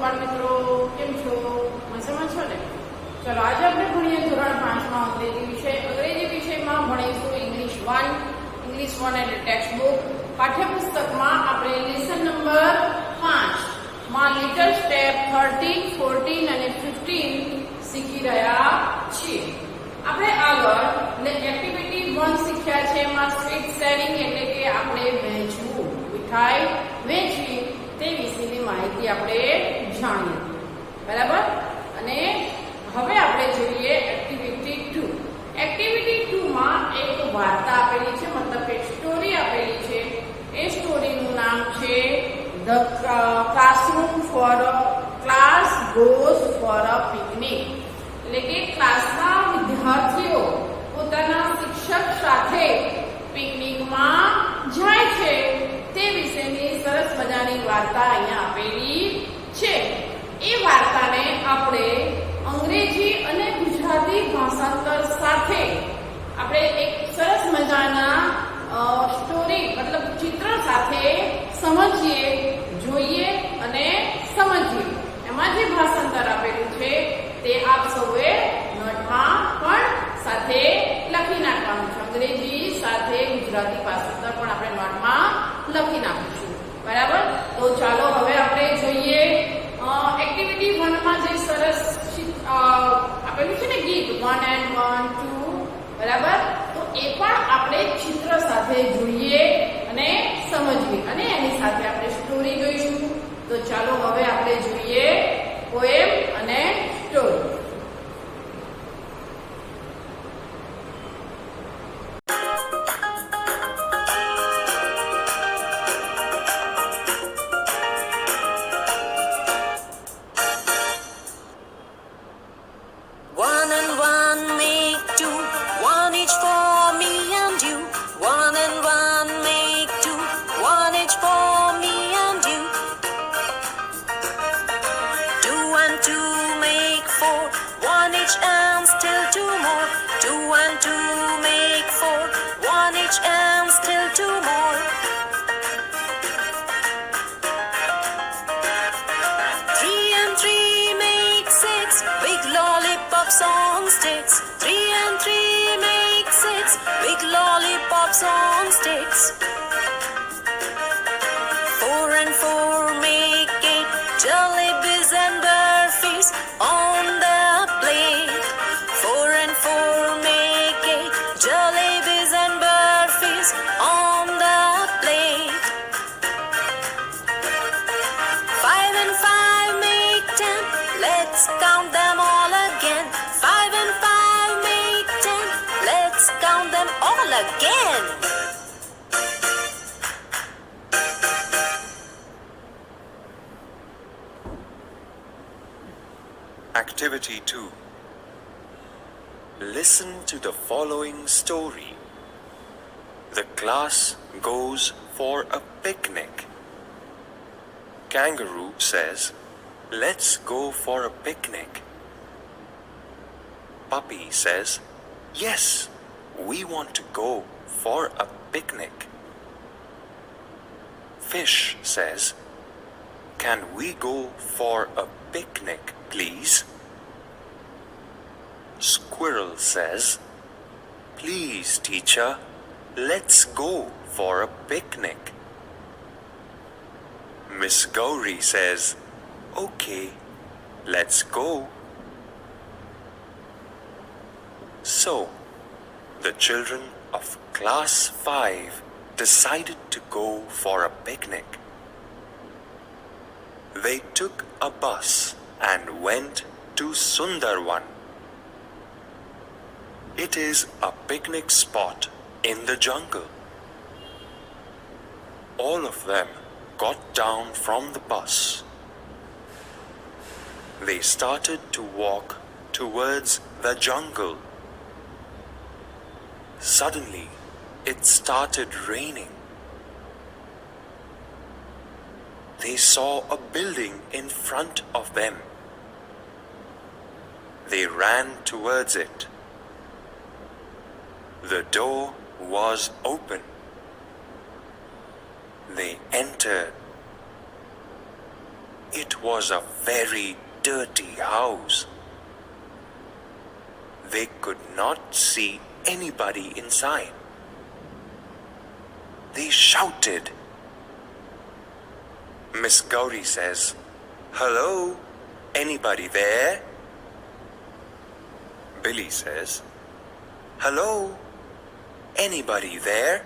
બાળમિત્રો, કેમ છો? મજામાં છો ને? ચલો આજે આપણે ભણીએ ધોરણ 5 માં અંગ્રેજી વિષય. અંગ્રેજી વિષયમાં ભણીશું ઇંગ્લિશ 1 એટલે ટેક્સ્ટ બુક. પાઠ્યપુસ્તકમાં આપણે લેસન નંબર 5 માં લિટલ સ્ટેપ 13, 14 અને 15 શીખી રહ્યા છીએ. આપણે આગળ એક્ટિવિટી 1 શીખ્યા છે. એમાં સ્વીટ શેરિંગ એટલે કે આપણે વહેંચવું, મીઠાઈ વહેંચવી તે વિશેની માહિતી આપણે જાણીએ. બરાબર? અને હવે આપણે જોઈએ એક્ટિવિટી 2. એક્ટિવિટી 2 માં એક વાર્તા આપેલી છે, મતલબ એક સ્ટોરી આપેલી છે. એ સ્ટોરીનું નામ છે the class goes for a picnic. એટલે કે ક્લાસના વિદ્યાર્થીઓ પોતાના શિક્ષક સાથે પિકનિકમાં જાય છે તે વિશેની સરસ મજાની વાર્તા અહીંયા આપેલી છે. એ વાર્તાને આપણે અંગ્રેજી અને ગુજરાતી ભાષાંતર સાથે આપણે એક સરસ મજાના સ્ટોરી મતલબ ચિત્ર સાથે સમજીએ, જોઈએ અને સમજીએ. એમાં જે ભાષાંતર આપેલું છે તે આપ સૌએ નોટમાં પણ સાથે લખી નાખવાનું છે. અંગ્રેજી સાથે ગુજરાતી ભાષાંતર પણ આપણે નોટમાં લખી નાખીશું. બરાબર? તો ચાલો હવે આપણે જોઈએ એક્ટિવિટી 1 માં જે સરસ આપેલું છે ને ગીત 1 and 1, 2. બરાબર? તો એ પણ આપણે ચિત્ર સાથે જોઈએ અને સમજીએ અને એની સાથે આપણે સ્ટોરી જોઈશું. તો ચાલો હવે આપણે જોઈએ પોએમ અને story. On sticks, 3 and 3 make 6 big lollipops on sticks. 4 and 4 make 8 jellybes and burfies on the plate. 4 and 4 make 8 jellybes and burfies on the plate. 5 and 5 make 10, let's count them all again. 5 and 5 make 10, let's count them all again. Activity 2. Listen to the following story. The class goes for a picnic. Kangaroo says, "Let's go for a picnic." Puppy says, "Yes, we want to go for a picnic." Fish says, "Can we go for a picnic, please?" Squirrel says, "Please, teacher, let's go for a picnic." Miss Gauri says, "Okay, let's go." So, the children of class 5 decided to go for a picnic. They took a bus and went to Sundarvan. It is a picnic spot in the jungle. All of them got down from the bus. They started to walk towards the jungle. Suddenly, it started raining. They saw a building in front of them. They ran towards it. The door was open. They entered. It It was a very dirty house. They could not see anybody inside. They shouted. Miss Gauri says, "Hello, anybody there?" Billy says, "Hello, anybody there?"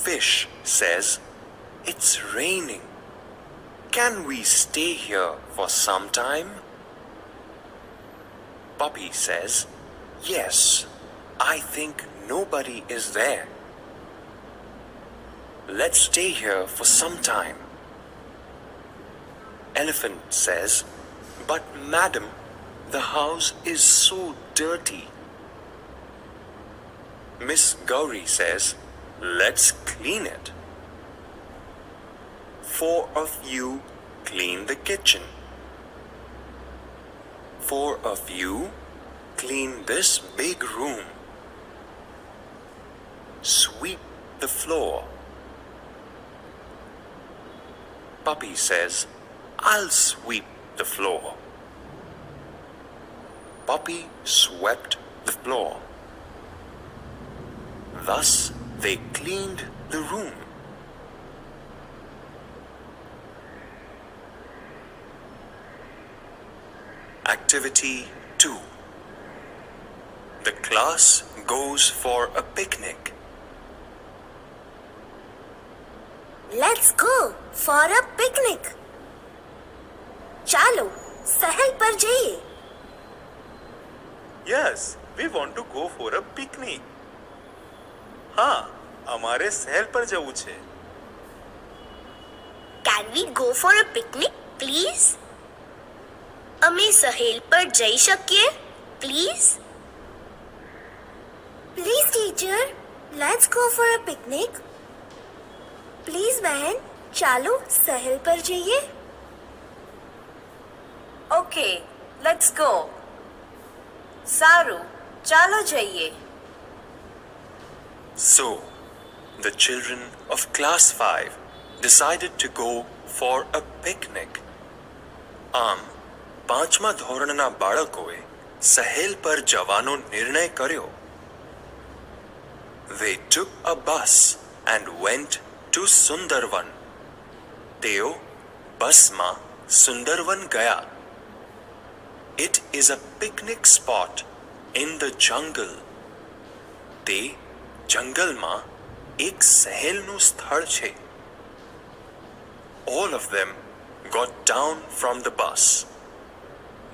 Fish says, "It's raining. Can we stay here for some time?" Puppy says, "Yes, I think nobody is there. Let's stay here for some time." Elephant says, "But madam, the house is so dirty." Miss Gauri says, "Let's clean it. 4 of you clean the kitchen. 4 of you clean this big room. Sweep the floor." Puppy says, "I'll sweep the floor." Puppy swept the floor. Thus they cleaned the room. Activity 2. The class goes for a picnic. Let's go for a picnic. ચાલો સહેલ પર જઈએ. Yes, we want to go for a picnic. હા, અમારે સહેલ પર જવું છે. Can we go for a picnic, please? અમે સહેલ પર જઈ શકીએ, please? Please, teacher, let's go for a picnic. Please, બહેન, ચાલો સહેલ પર જઈએ. Okay, let's go. સારું, ચાલો જઈએ. So, the children of class 5 decided to go for a picnic. આમ, 5મા ધોરણના બાળકોએ સહેલ પર જવાનો નિર્ણય કર્યો. They took a bus and went to Sundarvan. તેઓ બસમાં સુંદરવન ગયા. It is a picnic spot in the jungle. તે જંગલમાં એક સહેલનું સ્થળ છે. All of them got down from the bus.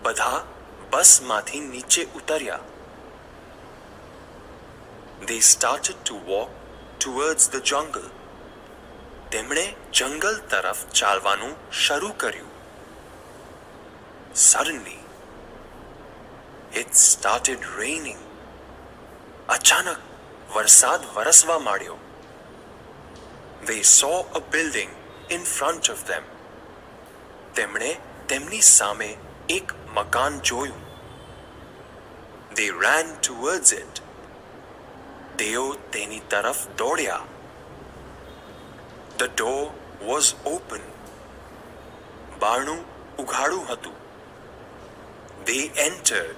બધા બસમાંથી નીચે ઉતર્યા. They started to walk towards the jungle. તેમણે જંગલ તરફ ચાલવાનું શરૂ કર્યું. Suddenly, it started raining. અચાનક વરસાદ વરસવા માંડ્યો. They saw a building in front of them. તેમણે તેમની સામે એક મકાન જોયું. They ran towards it. તેઓ તેની તરફ દોડ્યા. The door was open. બારણું ઉઘાડું હતું. They entered.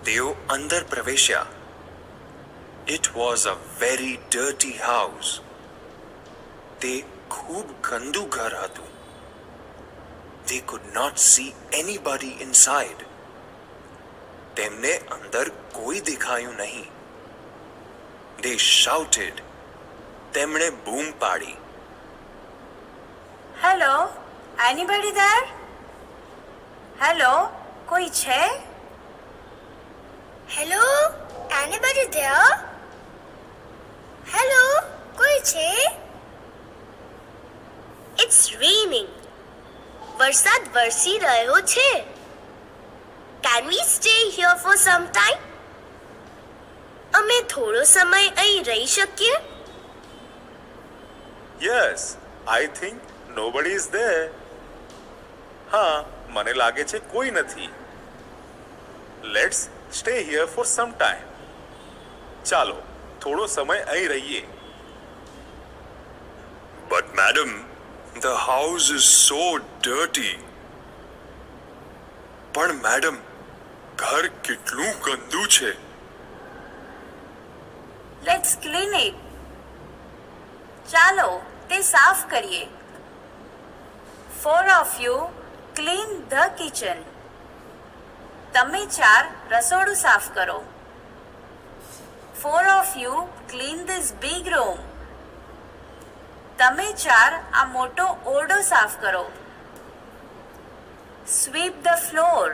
તેઓ અંદર પ્રવેશ્યા. It was a very dirty house. તે ખૂબ ગંદુ ઘર હતું. They could not see anybody inside. તેમને અંદર કોઈ દેખાયું નહીં. They shouted. તેમણે બૂમ પાડી. Hello, anybody there? Hello, કોઈ છે? Hello, anybody there? Hello, કોઈ છે? It's raining. વરસાદ વરસી રહ્યો છે. Can we stay here for some time? અમે થોડો સમય અહીં રહી શકીએ? Yes, I think nobody is there. હા, મને લાગે છે કોઈ નથી. Let's stay here for some time. ચાલો, થોડો સમય અહીં રહીએ. But madam, The house is so dirty. પણ મેડમ, ઘર કેટલું ગંદુ છે. Let's clean it. ચાલો તે સાફ કરીએ. 4 of you clean the kitchen. તમે 4 રસોડું સાફ કરો. 4 of you clean this big room. તમે 4 આ મોટો ઓરડો સાફ કરો. Sweep the floor.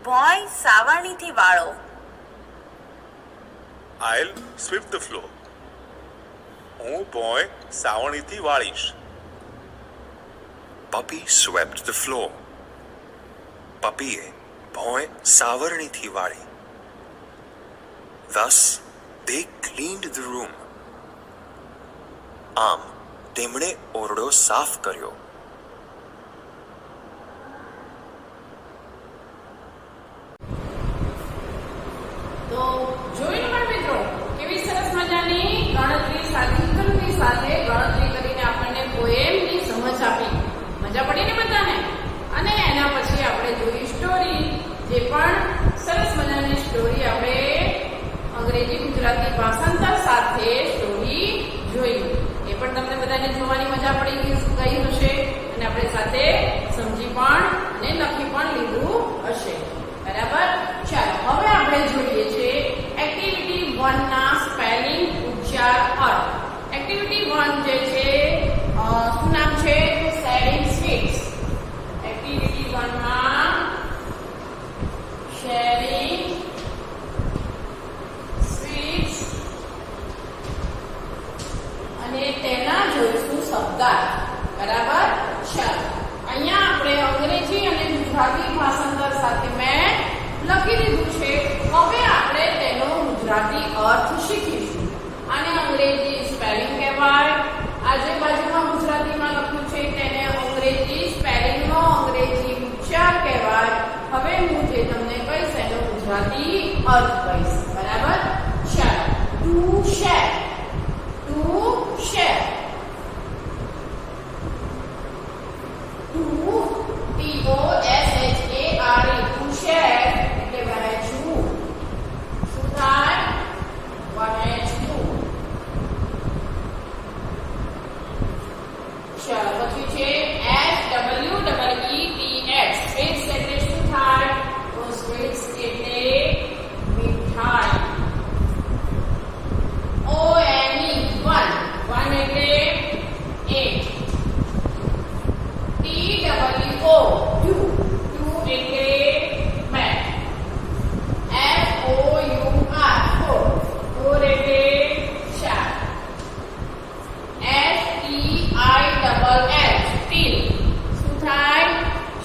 બોય સાવરણીથી વાળો. I'll sweep the floor. હું બોય સાવણીથી વાળીશ. Puppy swept the floor. પપ્પીએ ભોંય સાવરણીથી વાળી. Thus, they cleaned the room. આમ તેમણે ઓરડો સાફ કર્યો. તો જોયું ને મિત્રો, કેવી સરસ મજાની ગણતરી સાથે ગણતરી કરીને આપણને પોએમની સમજ આપી. મજા પડી ને બધાને? અને એના પછી આપણે જોઈ સ્ટોરી, જે પણ સરસ મજાની સ્ટોરી આપણે અંગ્રેજી ગુજરાતી ભાષાંતર સાથે સ્ટોરી જોઈ. એ પણ તમને બધાને જોવાની મજા પડી ગઈ હશે અને આપણે સાથે સમજી પણ અને લખી પણ લીધું હશે. બરાબર? ચાલો હવે આપણે જોઈએ છે એક્ટિવિટી 1 ના સ્પેલિંગ, ઉચ્ચાર, અર્થ. એક્ટિવિટી 1 જે છે શું નામ છે? Sharing sweets. એક્ટિવિટી 1 માં શેરિંગ સ્વીટ્સ અને તેના જોઈશું શબ્દાર્થ. બરાબર? ચાલો અહીંયા આપણે અંગ્રેજી અને ગુજરાતી ભાષાંતર સાથે મેં લખી દીધું છે. હવે આપણે તેનો ગુજરાતી અર્થ શીખીશું. આને અંગ્રેજી સ્પેલિંગ કહેવાય. આજુબાજુમાં ગુજરાતીમાં લખ્યું છે તેને અંગ્રેજી સ્પેલિંગનો અંગ્રેજી ઉચ્ચાર કહેવાય. હવે હું જે તમને કહીશ એનો ગુજરાતી અર્થ કહીશ. બરાબર? ચાલો. Two share. Two share. TOSHARE. Two share એટલે વહેંચવું. શું થાય? વહેંચવું. ચાલો પછી છે SWEETS. સ્વીટ્સ એટલે શું થાય? તો સ્વીટ્સ એટલે મીઠાઈ. ONE 1 એટલે 8. TWO 2 એટલે 2. FOUR 4 એટલે 4. STILL steel. શું થાય?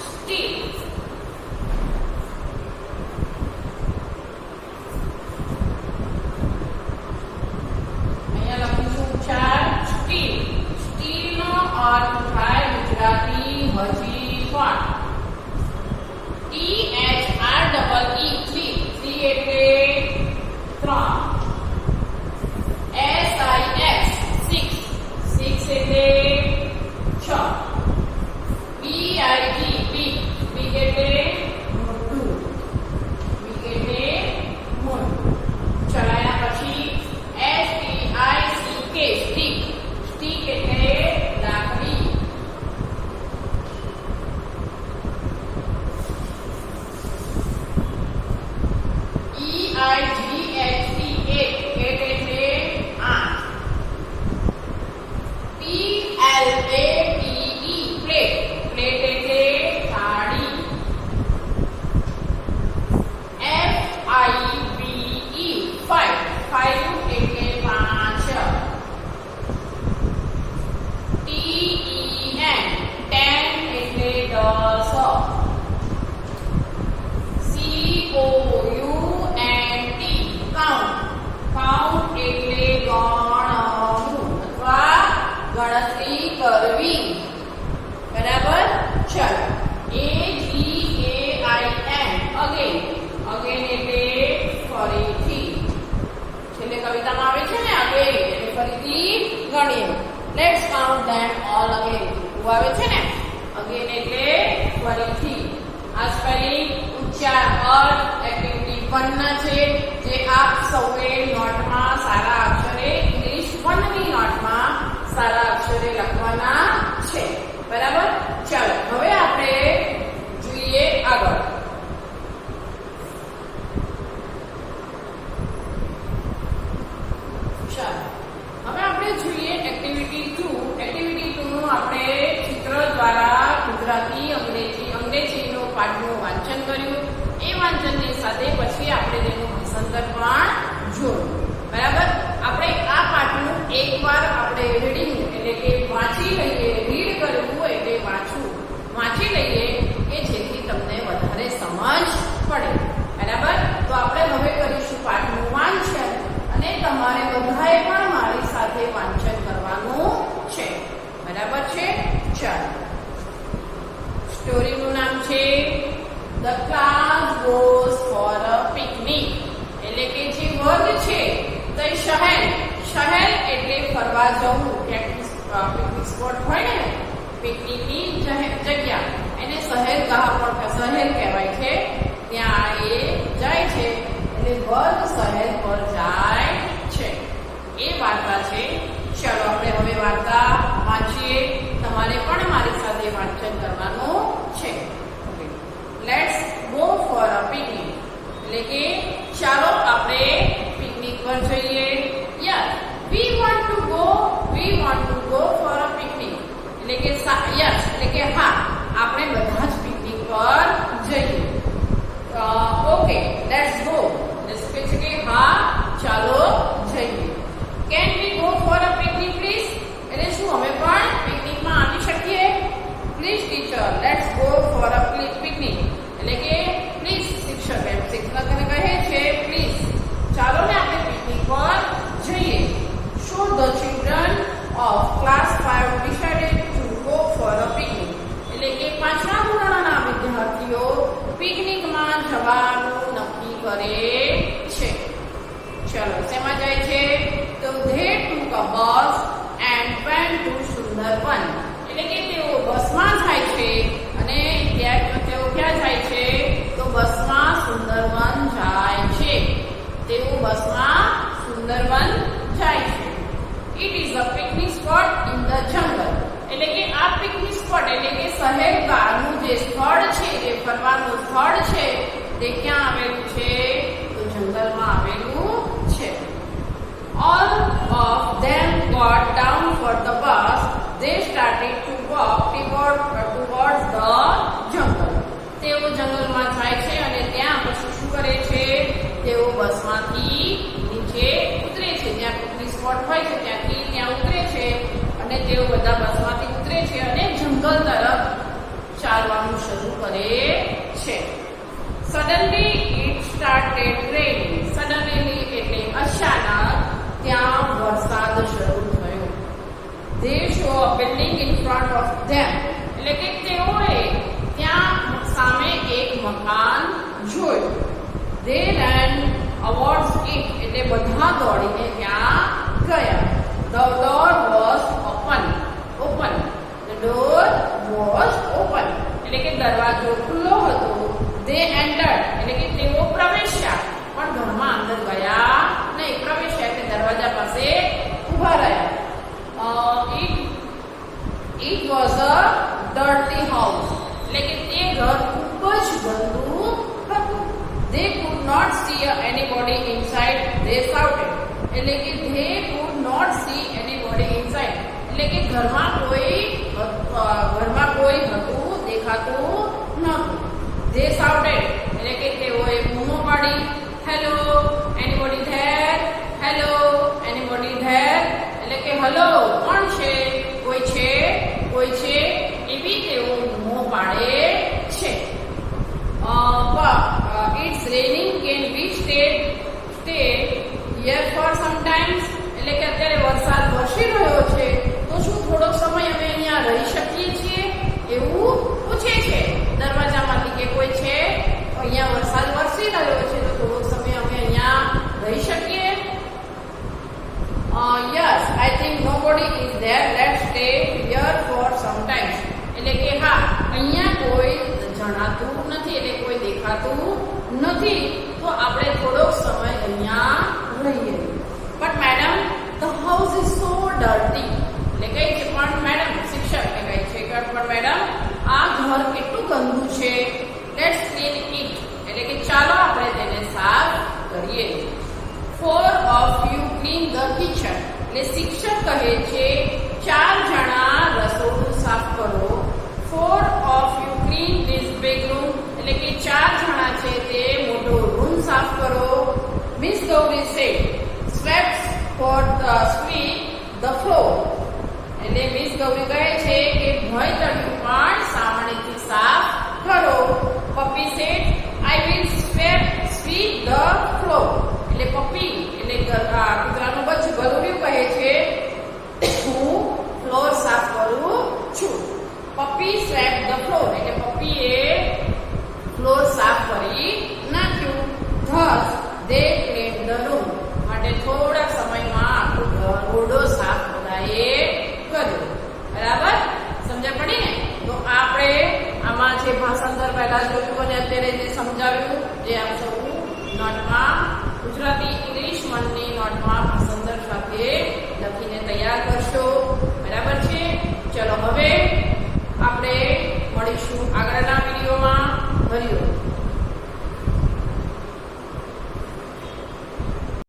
સ્ટીલ. અહીંયા લખીશું ઉચ્ચાર સ્ટીલ. સ્ટીલનો અર્થ થાય ગુજરાતી હજી પણ. THREE 3 એટલે 3. SIX 6 એટલે 6. BIG big એટલે મોટું. big એટલે મોટું. ચાલો એના પછી STICK સ્ટીક. સ્ટીક એટલે લાકડી. EIGHT 8 એટલે 8. PLATE plate. પ્લેટ એટલે થાળી. FIVE 5 એટલે 5. TEN 10 એટલે 10. COUNT count. count એટલે ગણવું અથવા ગણતરી કરવી. બરાબર? ચાલો. AGAIN again. અગેન એટલે ફરીથી. છેલ્લે કવિતામાં આવે છે ને અગેન એટલે ફરીથી ગણીએ. Let's count them all again. આવે છે ને અગેન એટલે ફરીથી. આ સ્પેલિંગ ઉચ્ચાર અર્થ એક્ટિવિટી 1 ના છે જે આપ સૌએ નોટમાં સારા અક્ષરે ઇંગ્લિશ 1 ની નોટમાં સારા અક્ષરે લખવાના છે. બરાબર? ચાલો હવે આપણે જોઈએ આગળ. ચાલો હવે આપણે જોઈએ એક્ટિવિટી 2. એક્ટિવિટી 2 નું આપણે ચિત્ર દ્વારા ગુજરાતી અંગ્રેજીનો પાઠનું વાંચન કર્યું. એ વાંચનની સાથે પછી આપણે તેનું ભાષાંતર પણ જોયું. બરાબર? આપણે આ પાઠનું એકવાર આપણે રીડિંગ એટલે કે વાંચી લઈએ. રીડ કરવું એટલે વાંચી લઈએ કે જેથી તમને વધારે સમજ પડે. બરાબર? તો આપણે હવે કરીશું પાઠનું વાંચન અને તમારે બધાએ પણ મારી સાથે વાંચન કરવાનું છે. બરાબર છે? ચાલો. સ્ટોરીનું નામ છે the class goes for a picnic. એટલે કે જે વર્ગ છે તે શહેર એટલે ફરવા જવું. પિકનિક સ્પોટ હોય ને, પિકનિકની જગ્યા એને શહેર કહેવાય છે. ત્યાં એ જાય છે એટલે વર્ગ શહેર પર જાય છે. એ વાર્તા છે. ચાલો આપણે હવે વાર્તા વાંચીએ. તમારે પણ મારી સાથે વાંચન કરવાનું છે. Let's go for a picnic. એટલે કે ચાલો આપણે પિકનિક પર જઈએ. Yes, we want to go for a picnic. એટલે કે યસ એટલે કે હા, આપણે બધા જ પિકનિક પર જઈએ. Okay, let's go. એટલે કે હા ચાલો જઈએ. Can we go for a picnic please? એટલે શું અમે પણ પિકનિકમાં આવી શકીએ? Please teacher, let's go for a picnic. એટલે કે પ્લીઝ શિક્ષકને કહે છે પ્લીઝ ચાલો ને આપણે પિકનિક પર જઈએ. So the children of class 5 decided to go for a picnic. એટલે કે 5મા ધોરણના વિદ્યાર્થીઓ પિકનિકમાં જવાનું નક્કી કરે છે. ચલો શેમાં જાય છે? તો they took a bus and went to Sundarban. એટલે કે તેઓ બસમાં જાય છે અને તેઓ ક્યાં જાય છે? તો બસમાં સુંદરવન જાય છે. તેઓ બસમાં સુંદરવન જાય છે. It is a picnic spot in the jungle. એટલે કે આ પિકનિક સ્પોટ એટલે કે શહેર બહારનું જે સ્થળ છે, જે ફરવાનું સ્થળ છે તે ક્યાં આવેલું છે? તો જંગલમાં આવેલું છે. All of them got down for the bus. They started to walk towards the jungle. તેઓ જંગલમાં જાય છે અને ત્યાં પછી શું કરે છે? તેઓ બસમાંથી નીચે ઉતરે છે. જ્યાં પિકનિક સ્પોટ હોય છે ત્યાંથી ત્યાં ઉતરે છે અને તેઓ બધા બસમાંથી ઉતરે છે અને જંગલ તરફ ચાલવાનું શરૂ કરે છે. Suddenly it started raining. Suddenly એટલે અચાનક ત્યાં વરસાદ શરૂ થયો. They saw a building in front of them. એટલે કે તેઓએ ત્યાં સામે એક મકાન જોયું. They ran towards it. એટલે બધા દોડીને ત્યાં ગયા. The door was open. The door was open. એટલે કે દરવાજો ખુલ્લો હતો. They entered. એટલે કે તેઓ પ્રવેશ્યા પણ ઘરમાં અંદર ગયા નહીં. પ્રવેશ્યા એટલે દરવાજા પાસે ઊભા રહ્યા. It was a dirty house. એટલે કે તે ઘર ખૂબ જ ગંદુ હતું. They could not see anybody inside. They shouted. એટલે કે they could not see anybody inside. એટલે કે ઘરમાં કોઈ હતું દેખાતું નહોતું. They shouted. એટલે કે તેઓએ બૂમો પાડી. Hello, anybody there? Hello, anybody there? એટલે કે હેલો, કોણ છે? કોઈ છે? એવી તેઓ બૂમો પાડે છે. It's raining. Can we stay here for some time? એટલે કે અત્યારે વરસાદ વરસી રહ્યો છે તો શું થોડોક સમય અમે અહીંયા રહી શકીએ છીએ? એવું પૂછે છે દરવાજામાંથી કે કોઈ છે? અહીંયા વરસાદ વરસી રહ્યો છે તો થોડોક સમય અમે અહીંયા રહી શકીએ? Yes, I think nobody is there. Let's દેખાતું નથી, તો આપણે થોડોક સમય અહીંયા રહીએ. But madam the house is so dirty, એટલે કહે છે પણ મેડમ, શિક્ષક કહે છે કે પણ મેડમ આ ઘર કેટલું ગંદુ છે. લેટ્સ ક્લીન ઇટ, એટલે કે ચાલો આપણે તેને સાફ કરીએ. 4 of you clean the kitchen, એટલે શિક્ષક કહે છે 4 જણા રસોડું સાફ કરો. 4 of you clean this big room, એટલે કે 4 જણા છે તે મોટો રૂમ સાફ કરો. Miss Gauri said swept the floor, એટલે મિસ ગૌરી કહે છે કે ભય તળિયું પણ સાવરણીથી સાફ કરો. Puppy said I will sweep the floor, એટલે પપ્પી એટલે કૂતરાનું બચ્ચું ગરુડિયું કહે છે હું ફ્લોર સાફ કરું છું. પપ્પી સ્વેપ ધ ફ્લોર, એટલે પપ્પીએ ફ્લોર સાફ કરી નાખ્યું. This they clean the room, માટે થોડા સમયમાં આખું ઘર ઓરડો સાફ બધાએ કર્યું. બરાબર સમજણ પડી ને? તો આપણે આમાં જે ભાષાંતર પહેલા જોયું અને અત્યારે જે સમજાવ્યું, જે આપ સૌ નોટમાં ગુજરાતી ઇંગ્લિશ મનની નોટમાં ભાષાંતર સાથે લખીને તૈયાર કરશો.